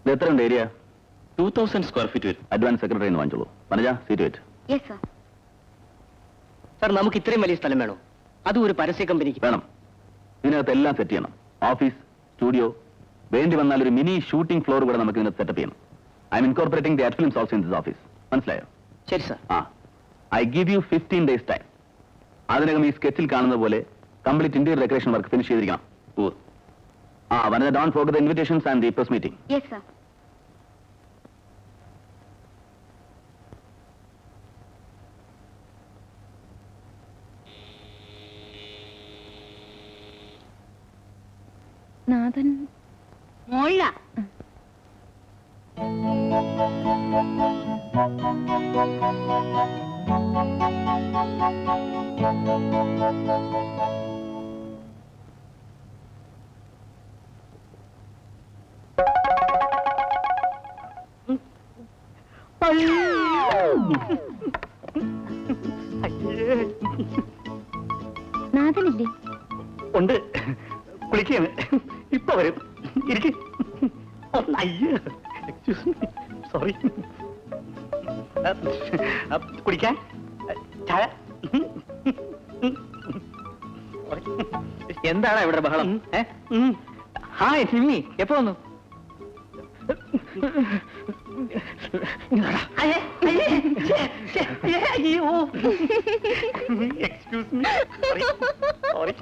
ഇത് എത്രയുണ്ട് area? 2000 square feet വരും. അഡ്വാൻസ് സെക്രട്ടറി എന്ന് വാങ്ങിച്ചോളൂ. മനജ, സീറ്റ് വെറ്റ്. Yes sir. സാർ, നമുക്ക് ഇത്രയും വലിയ സ്ഥലം വേണോ? അതും ഒരു പരസ്യ കമ്പനിക്ക് വേണം. ഇതിനകത്ത് എല്ലാം സെറ്റ് ചെയ്യണം. ഓഫീസ്, സ്റ്റുഡിയോ, വേണ്ടി വന്നാൽ ഒരു മിനി ഷൂട്ടിംഗ് ഫ്ലോർ കൂടെ നമുക്ക് ഇതിനകത്ത് സെറ്റപ്പ് ചെയ്യണം. I'm incorporating the art films also in this office. മനസ്സിലായോ? ശരി sir. I give you 15 days time. അതിനകം ഈ സ്കെച്ചിൽ കാണുന്ന പോലെ complete interior decoration work finish ചെയ്തിരിക്കണം. Vanaja, don't forget the invitations and the press meeting. Yes sir. Nathan മോള നാഥനില്ലേ? ഉണ്ട്, കുളിക്കാണ്. ഇപ്പൊ വരും. ഇരിക്ക്. സോറി. കുടിക്കാൻ ചായ. എന്താണ് ഇവിടെ ബഹളം? ഹായ് സിമ്മി, എപ്പോ വന്നു? Excuse me. സോറി.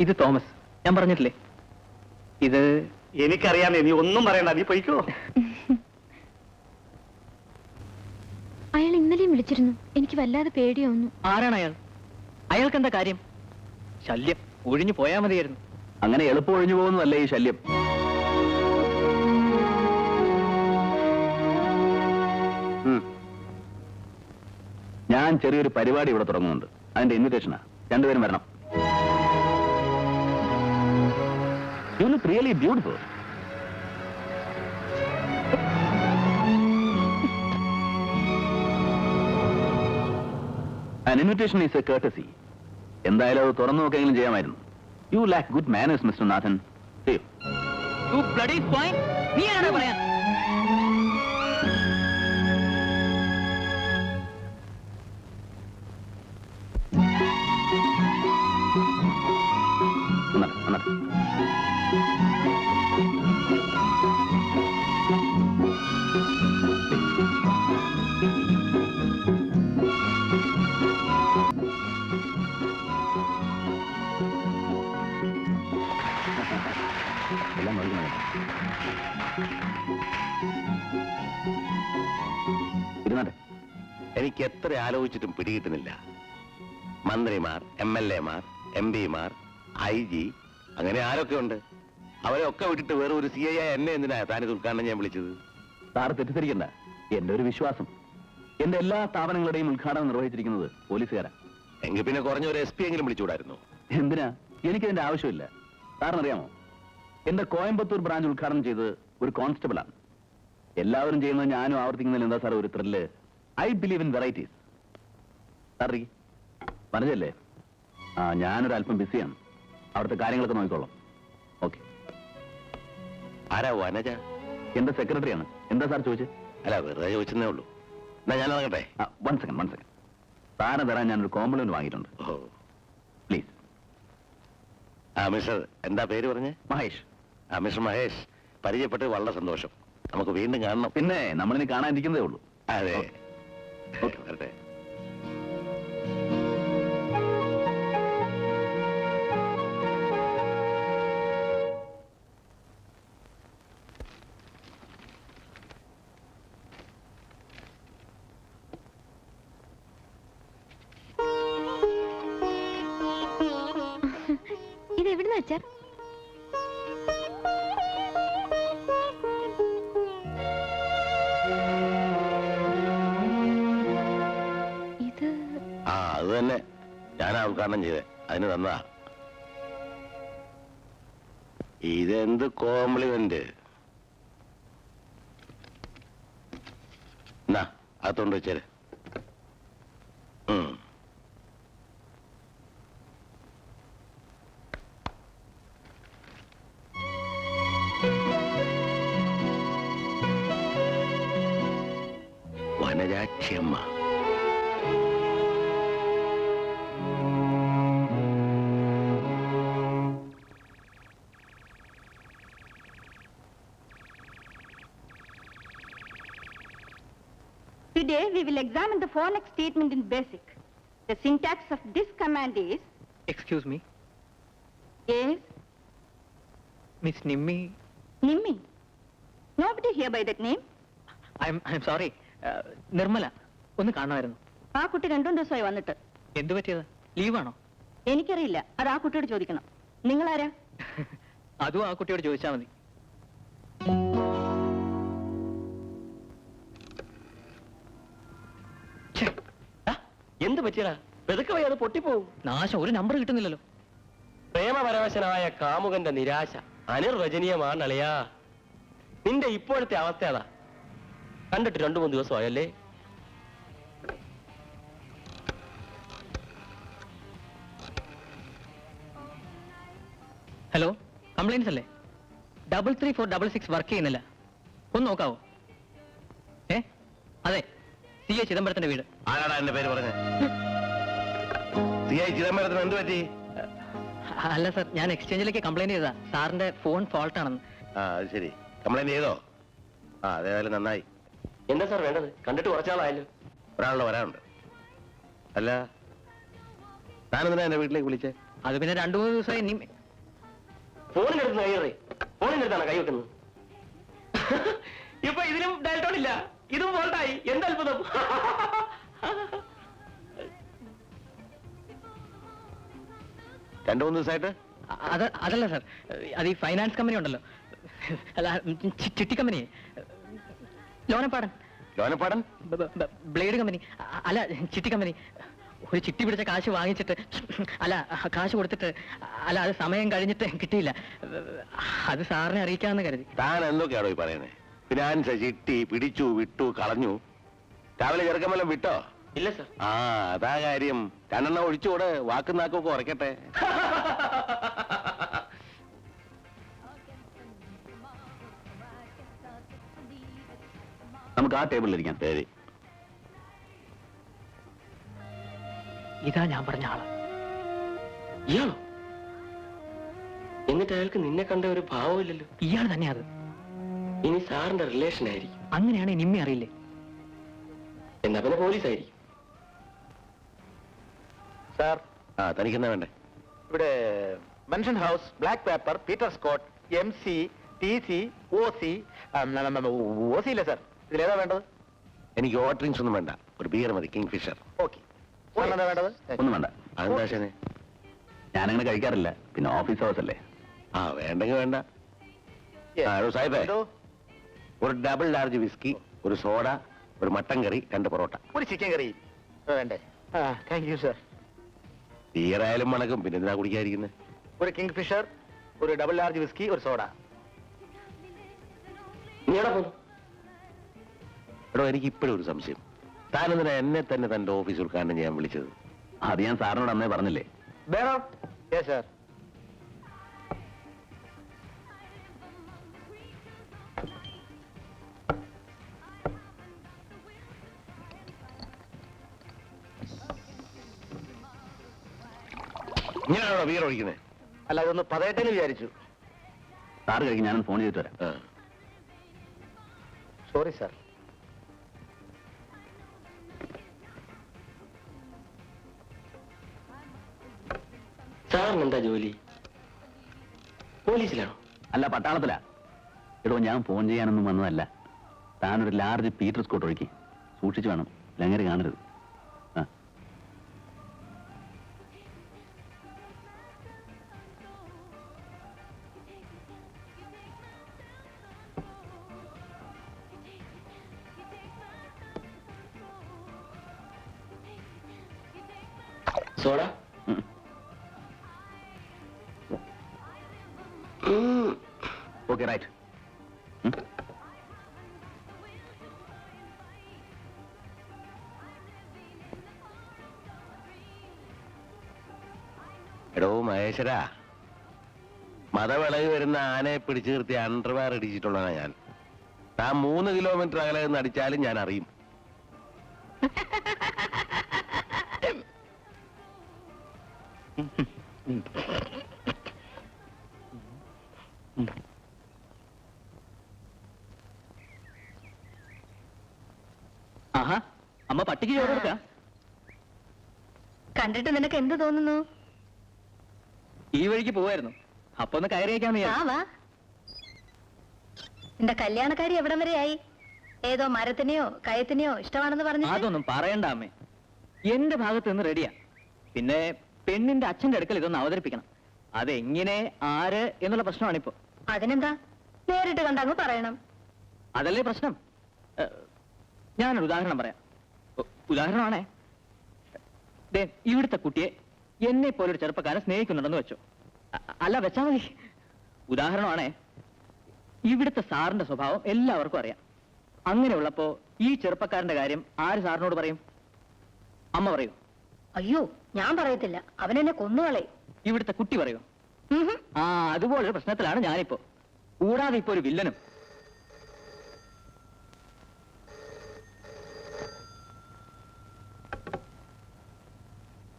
ഇത് തോമസ്. ഞാൻ പറഞ്ഞിട്ടില്ലേ, ഇത് എനിക്കറിയാമേ. നീ ഒന്നും പറയണ്ട, നീ പോയിക്കോ. അയാൾ ഇന്നലെയും വിളിച്ചിരുന്നു. എനിക്ക് വല്ലാതെ പേടിയാവുന്നു. ആരാണ് അയാൾ? അയാൾക്ക് എന്താ കാര്യം? ശല്യം. ഒഴിഞ്ഞു പോയാ മതിയായിരുന്നു. അങ്ങനെ എളുപ്പം ഒഴിഞ്ഞു പോകുന്നതല്ലേ ഈ ശല്യം. ഞാൻ ചെറിയൊരു പരിപാടി ഇവിടെ തുടങ്ങുന്നുണ്ട്. അതിന്റെ ഇൻവിറ്റേഷനാ. രണ്ടുപേരും വരണം. You look really beautiful. An invitation is a courtesy. എന്തായാലും അത് തുറന്നു നോക്കെങ്കിലും ചെയ്യാമായിരുന്നു. You lack good manners, Mr. Nathan. See you. You bloody swine. നീ ആരാ പറയാൻ? എനിക്ക് എത്ര ആലോചിച്ചിട്ടും പിടികിട്ടുന്നില്ല. മന്ത്രിമാർ, MLA Mar, MP Mar, IG, അങ്ങനെ ആരൊക്കെ ഉണ്ട്. അവരെ ഒക്കെ വിട്ടിട്ട് വേറെ ഒരു CI എന്നെ എന്തിനാ താനിത് ഉദ്ഘാടനം ഞാൻ വിളിച്ചത്? സാറ് തെറ്റിദ്ധരിക്കണ്ട. എന്റെ ഒരു വിശ്വാസം, എന്റെ എല്ലാ സ്ഥാപനങ്ങളുടെയും ഉദ്ഘാടനം നിർവഹിച്ചിരിക്കുന്നത് പോലീസുകാരാ. എങ്കിൽ പിന്നെ കുറഞ്ഞ ഒരു SP എങ്കിലും വിളിച്ചുകൂടായിരുന്നു? എന്തിനാ? എനിക്കതിന്റെ ആവശ്യമില്ല. സാറിനറിയാമോ, എന്റെ കോയമ്പത്തൂർ ബ്രാഞ്ച് ഉദ്ഘാടനം ചെയ്ത് ഒരു കോൺസ്റ്റബിളാണ്. എല്ലാവരും ചെയ്യുന്നത് ഞാനും ആവർത്തിക്കുന്നതിൽ എന്താ സാർ ഒരു thrill? I believe in varieties. സാറി പറഞ്ഞല്ലേ, ഞാനൊരു അല്പം ബിസിയാണ്. അവിടുത്തെ കാര്യങ്ങളൊക്കെ നോക്കിക്കോളാം. ഓക്കെ. ആരാ വനജ? എന്റെ സെക്രട്ടറിയാണ്. എന്താ സാർ ചോദിച്ചത്? അല്ല, വെറുതെ ചോദിച്ചതേ ഉള്ളൂ. എന്നാ ഞാൻ ഇറങ്ങട്ടെ. One second. സാറിന് തരാൻ ഞാനൊരു കോംപ്ലിമെന്റ് വാങ്ങിയിട്ടുണ്ട്. ഓ പ്ലീസ്. മിസ്റ്റർ, എന്താ പേര് പറഞ്ഞേ? മഹേഷ്. മിസ്റ്റർ മഹേഷ്, പരിചയപ്പെട്ട് വളരെ സന്തോഷം. നമുക്ക് വീണ്ടും കാണണം. പിന്നെ നമ്മളിനി കാണാനിരിക്കുന്നതേ ഉള്ളൂ. അതെ. ഓക്കെ, വരട്ടെ. ഇത് എവിടുന്ന് വെച്ചാ? അത് തന്നെ ഞാനാ ഉദ്ഘാടനം ചെയ്തേ. അതിന് തന്നാ. ഇതെന്ത് കോംപ്ലിമെന്റ്. എന്നാ അകത്തോണ്ട് വെച്ചേര്. വനരാക്ഷിയമ്മ. Today we will examine the phonetic statement in BASIC. The syntax of this command is excuse me, yes, miss Nimmi. Nimmi. Nobody here by that name. I am sorry, Nirmala ഒന്ന് കാണുമായിരുന്നു. ആ കുട്ടി 2 ദിവസമായി വന്നിട്ട്. എന്തു പറ്റിയത്? ലീവാണോ? എനിക്കറിയില്ല, അത് ആ കുട്ടിയോട് ചോദിക്കണം. നിങ്ങളാരാ? അതും ആ കുട്ടിയോട് ചോദിച്ചാൽ മതി. എന്ത് പറ്റിയടാ? വെതുക്കെ പോയി അത് പൊട്ടിപ്പോവും. നാശം, ഒരു നമ്പർ കിട്ടുന്നില്ലല്ലോ. പ്രേമപരവശനായ കാമുകന്റെ നിരാശ അനിർവചനീയമാണ് അളിയാ. നിന്റെ ഇപ്പോഴത്തെ അവസ്ഥ അതാ. കണ്ടിട്ട് 2-3 ദിവസമായല്ലേ? ഹലോ, കംപ്ലൈൻസ് അല്ലേ? 33466 വർക്ക് ചെയ്യുന്നില്ല. ഒന്ന് നോക്കാവോ? അതെ, CA ചിദംബരത്തിന്റെ വീട്. ആരാടാ എന്റെ പേര് പറഞ്ഞ? CI ചിദംബരത്തിന് എന്ത് പറ്റി? അല്ല സർ, ഞാൻ എക്സ്ചേഞ്ചിലേക്ക് കംപ്ലൈന്റ് ചെയ്തതാ. സാറിന്റെ ഫോൺ ഫോൾട്ട് ആണെന്ന്. അത് ശരി, കംപ്ലൈന്റ് ചെയ്തോ? അതേതായാലും നന്നായി. എന്താ സാർ വേണ്ടത്? കണ്ടിട്ട് കുറച്ചാളായല്ലോ. ഒരാളുടെ വരാനുണ്ട്. അല്ല, താനെന്തിനാ എന്റെ വീട്ടിലേക്ക് വിളിച്ചേ? അത് പിന്നെ 2-3 ദിവസമായി ഫോണിനെടുത്ത് കൈയറേ. ഫോണിനെടുത്താണ് കൈ വെക്കുന്നത്. ഇപ്പൊ ഇതിനും ഡയൽട്ടോൺ ഇല്ല, ഇതും ഫോൾട്ടായി. എന്തത്ഭുതം! രണ്ടു മൂന്ന് ദിവസമായിട്ട് അതല്ല സർ, അത് ഈ ഫൈനാൻസ് കമ്പനി ഉണ്ടല്ലോ, അല്ല ചിട്ടി കമ്പനി, ലോനപ്പാടൻ ലോനപ്പാടൻ ബ്ലേഡ് കമ്പനി, അല്ല ചിട്ടി കമ്പനി. ഒരു ചിട്ടി പിടിച്ച കാശ് വാങ്ങിച്ചിട്ട്, അല്ല കാശ് കൊടുത്തിട്ട്, അല്ല അത് സമയം കഴിഞ്ഞിട്ട് കിട്ടിയില്ല. അത് സാറിനെ അറിയിക്കാമെന്ന് കരുതി. താൻ എന്തൊക്കെയാണോ ഈ പറയുന്നത്? ഫിനാൻസ് ചിട്ടി പിടിച്ചു വിട്ടു കളഞ്ഞു. രാവിലെ ചെറുക്കമെല്ലാം വിട്ടോ? ഇല്ല സാർ. അതാ കാര്യം. 2 ഒഴിച്ചുകൂടെ, വാക്കും നാക്കൊക്കെ ഉറക്കട്ടെ. നമുക്ക് ആ ടേബിളിലിരിക്കാം. ശരി. ഇതാ ഞാൻ പറഞ്ഞ ആള്. ഇയാളോ? എന്നിട്ട് അയാൾക്ക് നിന്നെ കണ്ട ഒരു ഭാവമില്ലല്ലോ. ഇയാൾ തന്നെയാ അത്. ഇനി സാറിന്റെ റിലേഷൻ ആയിരിക്കും. അങ്ങനെയാണ് നിമ്മി അറിയില്ലേ? എന്നാ പിന്നെ പോലീസ് ആയിരിക്കും. സാർ, തനിക്കെന്നാ വേണ്ടേ? ഇവിടെ mention house, black paper, Peter Scott, MC, TC, OC. OC ഇല്ല സാർ, ഇതിലേതാ വേണ്ടത്? എനിക്ക് ഹോട്ട് ഡ്രിങ്ക്സ് ഒന്നും വേണ്ട, ഒരു ബിയർ മതി, കിങ് ഫിഷർ. ഓക്കെ. എന്താ വേണ്ടത്? ഒന്നും വേണ്ട. അതെന്താ ശനെ? ഞാനങ്ങനെ കഴിക്കാറില്ല, പിന്നെ ഓഫീസ് ഹവേഴ്സ് അല്ലേ. വേണ്ടെങ്കിൽ വേണ്ട. സാഹിബേ, ഒരു ഡബിൾ ലാർജ് വിസ്കി, ഒരു സോഡ, ഒരു മട്ടൻ കറി, 2 പൊറോട്ട. ഒരു ചിക്കൻ കറി വേണ്ടേ? Thank you sir. ബിയർ ആയാലും മണക്കും, പിന്നെ എന്തിനാ കുടിക്കാതിരിക്കുന്നത്? ഒരു കിങ് ഫിഷർ, ഒരു ഡബിൾ ലാർജ് വിസ്കി, ഒരു സോഡ. നീ എവിടെ പോന്നു? എടോ, എനിക്ക് ഇപ്പോഴും ഒരു സംശയം. താനെന്തിനാ എന്നെ തന്നെ തന്റെ ഓഫീസ് ഉദ്ഘാടനം ചെയ്യാൻ വിളിച്ചത്? അത് ഞാൻ സാറിനോട് അന്നേ പറഞ്ഞില്ലേ. വേണം. Yes sir. ഇങ്ങനെയാണോ ബിയർ ഒഴിക്കുന്നത്? അല്ല, അതൊന്ന് പതയട്ടെന്ന് വിചാരിച്ചു. സാറ് കഴിക്കും, ഞാനൊന്ന് ഫോൺ ചെയ്തിട്ട് വരാം. Sorry sir. സാറിന് എന്താ ജോലി? പോലീസിലാണോ? അല്ല, പട്ടാളത്തിലാ. എടോ, ഞാൻ ഫോൺ ചെയ്യാനൊന്നും വന്നതല്ല. താനൊരു ലാർജ് പീറ്റർ സ്കോട്ട് ഒഴുക്കി. സൂക്ഷിച്ചു വേണം, ലങ്ങര് കാണരുത്. സോഡ? Okay, right. എടോ മഹേശ്വരാ, മതവിളകി വരുന്ന ആനയെ പിടിച്ചു നിർത്തി അണ്ടർവെയർ ഇടിച്ചിട്ടുള്ളതാണ് ഞാൻ. താൻ 3 കിലോമീറ്റർ അകലെ നിന്ന് അടിച്ചാലും ഞാൻ അറിയും. ആഹാ, അമ്മ പട്ടിക്ക് ചോറ് കൊടുക്ക. കണ്ടിട്ട് നിനക്ക് എന്ത് തോന്നുന്നു? ഈ വഴിക്ക് പോവായിരുന്നു, അപ്പൊ ഒന്ന് കയറിയേക്കാന്ന് ആ വാ. നിന്റെ കല്യാണക്കാരി എവിടം വരെ ആയി? ഏതോ മരത്തിനെയോ കയത്തിനെയോ ഇഷ്ടമാണെന്ന് പറഞ്ഞു. അതൊന്നും പറയണ്ട അമ്മേ, എന്റെ ഭാഗത്ത് നിന്ന് റെഡിയാ. പിന്നെ പെണ്ണിന്റെ അച്ഛന്റെ അടുക്കൽ ഇതൊന്ന് അവതരിപ്പിക്കണം. അതെങ്ങനെ, ആര് എന്നുള്ള പ്രശ്നമാണിപ്പോ. അതിനെന്താ, നേരിട്ട് കണ്ടങ്ങ് പറയണം. അതല്ലേ പ്രശ്നം. ഞാനൊരു ഉദാഹരണം പറയാം. ഉദാഹരണമാണേ, ഇവിടുത്തെ കുട്ടിയെ എന്നെ പോലൊരു ചെറുപ്പക്കാരൻ സ്നേഹിക്കുന്നുണ്ടെന്ന് വെച്ചോ. അല്ല, വെച്ചാ മതി. ഉദാഹരണമാണേ, ഇവിടുത്തെ സാറിന്റെ സ്വഭാവം എല്ലാവർക്കും അറിയാം. അങ്ങനെയുള്ളപ്പോ ഈ ചെറുപ്പക്കാരന്റെ കാര്യം ആര് സാറിനോട് പറയും? അമ്മ പറയൂ? അയ്യോ, ഞാൻ പറയത്തില്ല, അവനെന്നെ കൊന്നുകളയും. ഇവിടുത്തെ കുട്ടി പറയൂ? ആ, അതുപോലൊരു പ്രശ്നത്തിലാണ് ഞാനിപ്പോ. കൂടാതെ ഇപ്പൊ ഒരു വില്ലനും.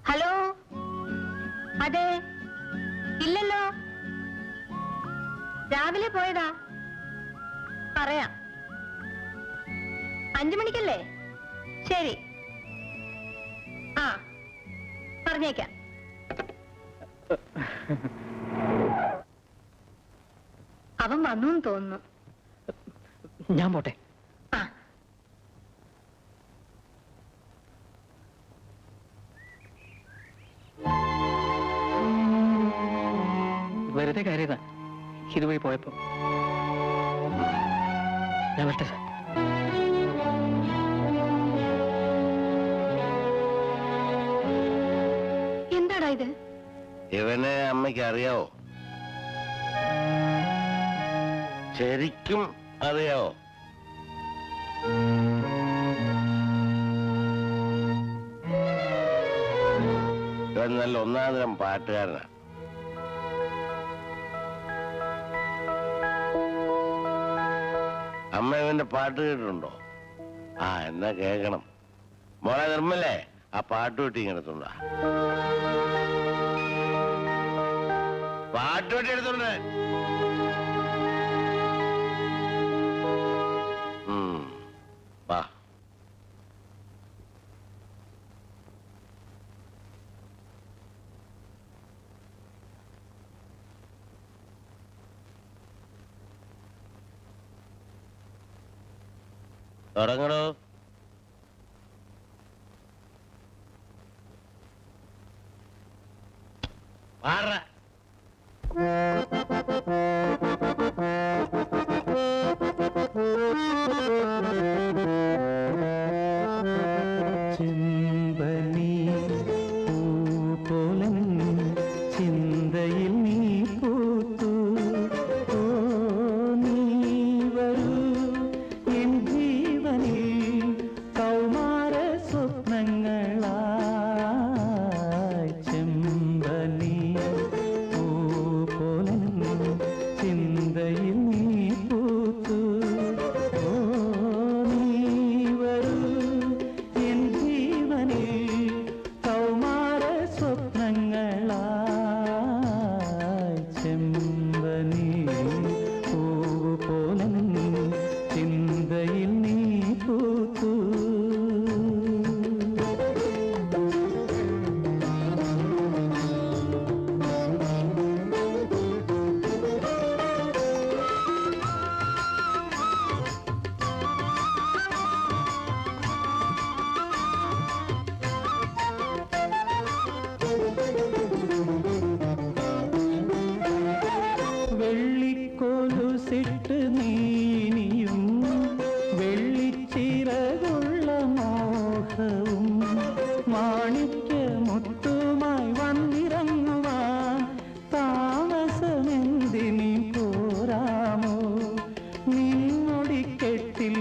ഹലോ, അതെ, ഇല്ലല്ലോ, രാവിലെ പോയതാ. പറയാം, 5 മണിക്കല്ലേ? ശരി, ആ പറഞ്ഞേക്കാം. അവൻ വന്നു തോന്നുന്നു. ഞാൻ പോട്ടെ. ആ, വെറുതെ കാര്യതാ ഇതുവഴി പോയപ്പോ. ഞാൻ വരട്ടെ സാർ. എന്താടാ ഇത്? ഇവനെ അമ്മയ്ക്ക് അറിയാവോ? ശരിക്കും അറിയാവോ? ഇവൻ നല്ല 1-ാം തരം പാട്ടുകാരനാ. അമ്മ ഇവന്റെ പാട്ട് കേട്ടിട്ടുണ്ടോ? ആ, എന്നാ കേക്കണം. മോളെ നിർമ്മലേ, ആ പാട്ടുപെട്ടി ഇങ്ങനെത്തുണ്ടാ. പാട്ടുപെട്ടി എടുത്തുണ്ട്. വാ. തുടങ്ങണോ? പാട. ചെമ്പനി പൂപോലൻ ചിന്തയിൽ നീ പൂത്തു. ഓ നീ വരൂ എൻ ജീവനിൽ കൗമാര സ്വപ്നങ്ങളായി. ചെമ്പനി പൂപോലൻ ചിന്തയിൽ നീ പൂത്തു. ഓ നീ വരൂ എൻ ജീവനിൽ കൗമാര സ്വപ്നങ്ങളായി. ചെമ്പനി പൂപോലൻ ചിന്തയിൽ നീ പൂത്തു. വെള്ളിക്കൊലുസിട്ട് നീനിയും വെള്ളിച്ചിറകുള്ള മോഹവും മാണിക്യമുത്തുമായി വന്നിറങ്ങുവാൻ താമസമെന്തിനി പോരാമോ? നിന്നൊടിക്കെട്ടിൽ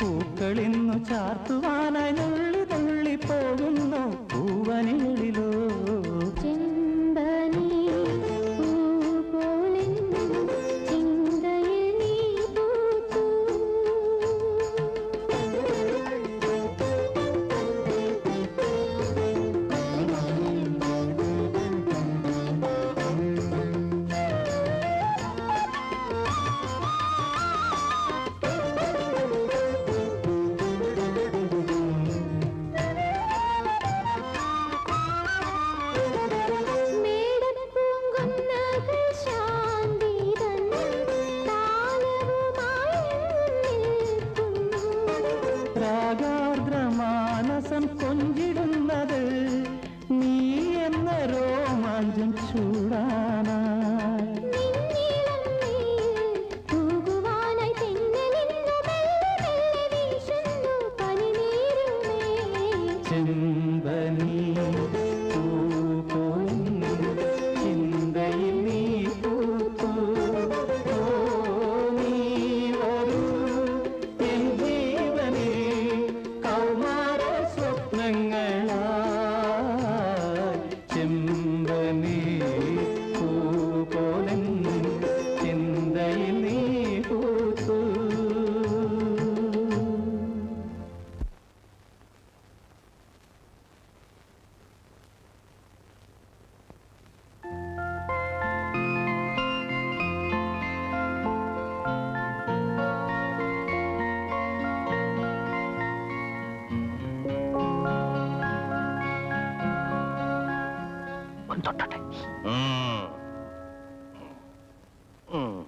പൂക്കളിന്നു ചാർത്തുവാനായി നുള്ളി തുള്ളി പോകുന്നു പൂവനികളിലോ. ചെമ്പനി ചെമ്പനീ പൂപോലും ചിന്തയിൽ നീ പൂത്തു. ഓ, നീ വരൂ എൻ ജീവനിൽ കൗമാര സ്വപ്നങ്ങളായി. ചെമ്പനീ പൂപോലും ചിന്തയിൽ നീ പൂത്തു. ഉം. ഉം.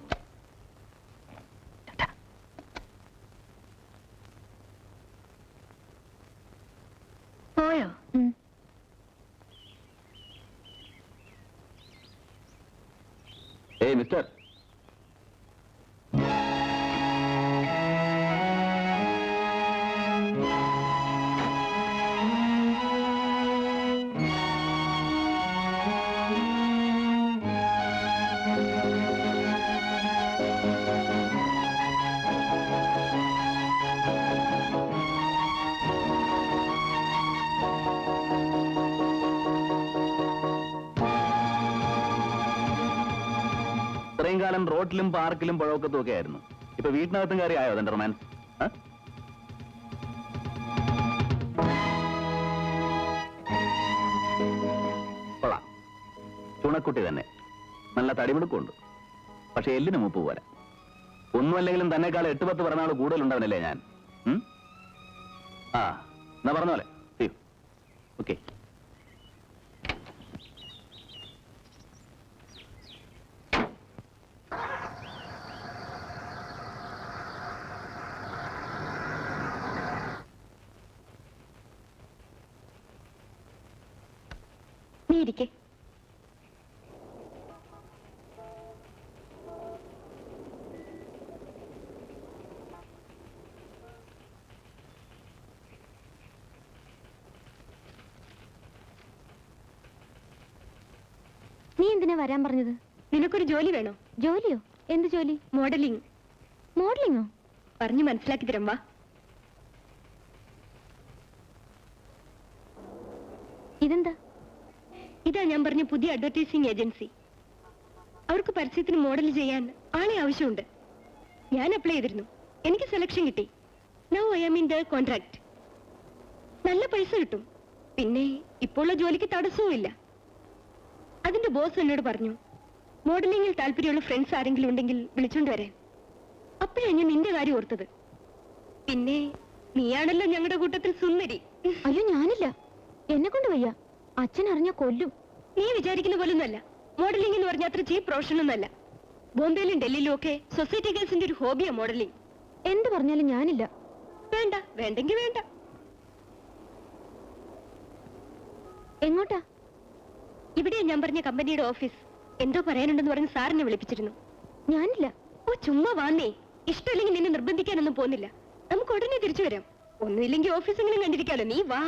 പോയോ? ഏയ് മിസ്റ്റർ, ഇത്രയും കാലം റോട്ടിലും പാർക്കിലും പുഴവക്കത്തും ഒക്കെ ആയിരുന്നു. ഇപ്പൊ വീട്ടിനകത്തും കയറി ആയോ അതിന്റെ റൊമാൻസ്? കൊള്ളാം, ചുണക്കുട്ടി തന്നെ, നല്ല തടിമിടുക്കുണ്ട്. പക്ഷെ എല്ലിന് മൂപ്പ് പോലെ. ഒന്നുമല്ലെങ്കിലും തന്നെക്കാൾ 8-10 പിറന്നാൾ കൂടുതലുണ്ടാവനല്ലേ ഞാൻ. ആ, എന്നാ പറഞ്ഞ പോലെ ഓക്കെ. നീ ഇരിക്കേ. നീ എന്തിനാ വരാൻ പറഞ്ഞത്? നിനക്കൊരു ജോലി വേണോ? ജോലിയോ? എന്ത് ജോലി? മോഡലിംഗ്. മോഡലിങ്ങോ? പറഞ്ഞു മനസ്സിലാക്കി തരാം, വാ. ഇതെന്താ? ഇതാ ഞാൻ പറഞ്ഞ പുതിയ അഡ്വർടൈസിംഗ് ഏജൻസി. അവർക്ക് പരസ്യത്തിന് മോഡൽ ചെയ്യാൻ ആളെ ആവശ്യമുണ്ട്. ഞാൻ അപ്ലൈ ചെയ്തിരുന്നു, എനിക്ക് സെലക്ഷൻ കിട്ടി. Now I am in the contract. നല്ല പൈസ കിട്ടും, പിന്നെ ഇപ്പോഴുള്ള ജോലിക്ക് തടസ്സവും ഇല്ല. അതിന്റെ ബോസ് എന്നോട് പറഞ്ഞു, മോഡലിംഗിൽ താല്പര്യമുള്ള ഫ്രണ്ട്സ് ആരെങ്കിലും ഉണ്ടെങ്കിൽ വിളിച്ചോണ്ട് വരാൻ. അപ്പോഴാണ് ഞാൻ നിന്റെ കാര്യം ഓർത്തത്. പിന്നെ നീയാണല്ലോ ഞങ്ങളുടെ കൂട്ടത്തിൽ സുന്ദരി. അയ്യോ, ഞാനില്ല, എന്നെ കൊണ്ട് വയ്യ. അച്ഛൻ അറിഞ്ഞ കൊല്ലും. നീ വിചാരിക്കുന്ന പോലൊന്നുമല്ല. മോഡലിംഗ് എന്ന് പറഞ്ഞാൽ അത്ര ചീപ്പ് പ്രൊഫഷൻ ഒന്നല്ല. ബോംബെയിലും ഡൽഹിയിലും ഒക്കെ സൊസൈറ്റി ഗേൾസിന്റെ ഒരു ഹോബിയാ മോഡലിംഗ്. എന്ത് പറഞ്ഞാലും ഞാനില്ല. വേണ്ട, വേണ്ടെങ്കി വേണ്ട. എങ്ങോട്ടാ? ഇവിടെയാ ഞാൻ പറഞ്ഞ കമ്പനിയുടെ ഓഫീസ്. എന്തോ പറയാനുണ്ടെന്ന് പറഞ്ഞ് സാറിനെ വിളിപ്പിച്ചിരുന്നു. ഞാനില്ല. ഓ, ചുമ്മാ വാന്നേ. ഇഷ്ടമില്ലെങ്കിൽ നിന്നെ നിർബന്ധിക്കാനൊന്നും പോകുന്നില്ല. നമുക്ക് ഉടനെ തിരിച്ചു വരാം. ഒന്നുമില്ലെങ്കിൽ ഓഫീസെങ്കിലും കണ്ടിരിക്കാലോ. നീ വാ.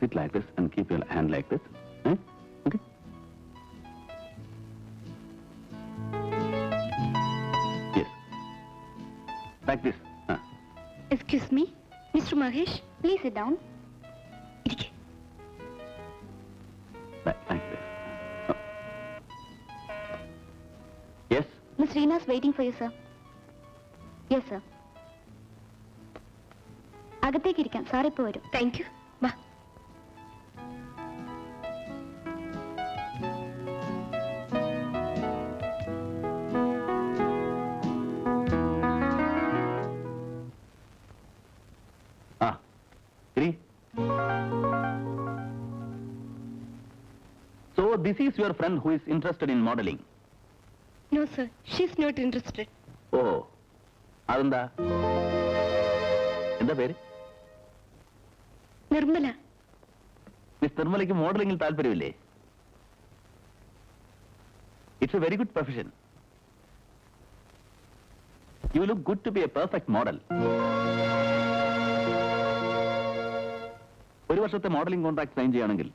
Sit like this and keep your hand like this. Okay? Yes. Like this. Excuse me, mister Mahesh, please sit down. ഇരിക്കെ. Like this. Yes. Miss Reena is waiting for you, sir. Yes, sir. അകത്തേക്ക് ഇരിക്കാം, sir ഇപ്പൊ വരും. Thank you. വാ. So this is your friend who is interested in modeling. No sir, she is not interested. ഓ, അതെന്താ? എന്താ പേര്? Nirmala. Miss നിർമ്മലയ്ക്ക് മോഡലിംഗിൽ താല്പര്യമില്ലേ? It's a very good profession. You look good to be a perfect model. വർഷത്തെ modelling contract sign ചെയ്യുകയാണെങ്കിൽ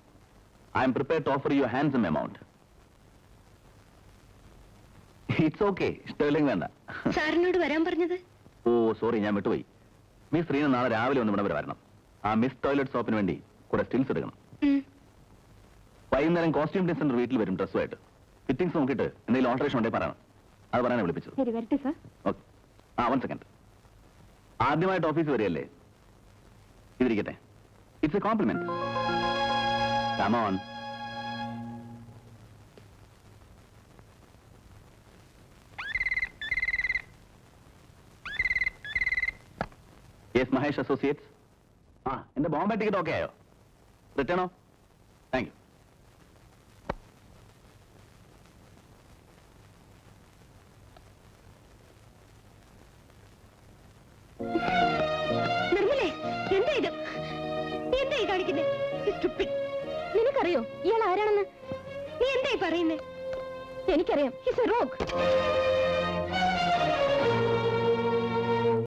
I'm prepare to offer you handsome amount. It's okay, ഇഷ്ടമില്ലെങ്കിൽ വേണ്ട. സാറിനോട് വരാൻ പറഞ്ഞത്? ഓ സോറി, ഞാൻ വിട്ടുപോയി. മിസ് ശ്രീന നാളെ രാവിലെ ഒന്ന് ഇവിടെ വരെ വരണം. ആ മിസ് ടോയ്ലറ്റ് സോപ്പിന് വേണ്ടി കൂടെ സ്റ്റിൽസ് എടുക്കണം. വൈകുന്നേരം കോസ്റ്റ്യൂം ഡിസൈനർ വീട്ടിൽ വരും ഡ്രസ്സുമായിട്ട്. ഫിറ്റിംഗ്സ് നോക്കിയിട്ട് എന്തെങ്കിലും ഓൾട്ടറേഷൻ ഉണ്ടെങ്കിൽ പറയണം. അത് പറയാനാണ് വിളിപ്പിച്ചത്. ശരി, വരട്ടെ സാർ. ഓക്കെ. ആ 1 സെക്കൻഡ്. ആദ്യമായിട്ട് ഓഫീസ് വരികയല്ലേ, ഇതിരിക്കട്ടെ. It's a compliment. Come on. Yes, Mahesh associates. ആ, എന്റെ ബോംബെ ടിക്കറ്റ് ഓക്കെ ആയോ? റിട്ടേണോ? Thank you. നിർമ്മലേ, എന്താ ഇത്? നീ എന്തായി കാണിക്കുന്നേ? നിനക്കറിയോ ഇയാൾ ആരാണെന്ന്? നീ എന്തായി പറയുന്നേ? എനിക്കറിയാം. He's a rogue.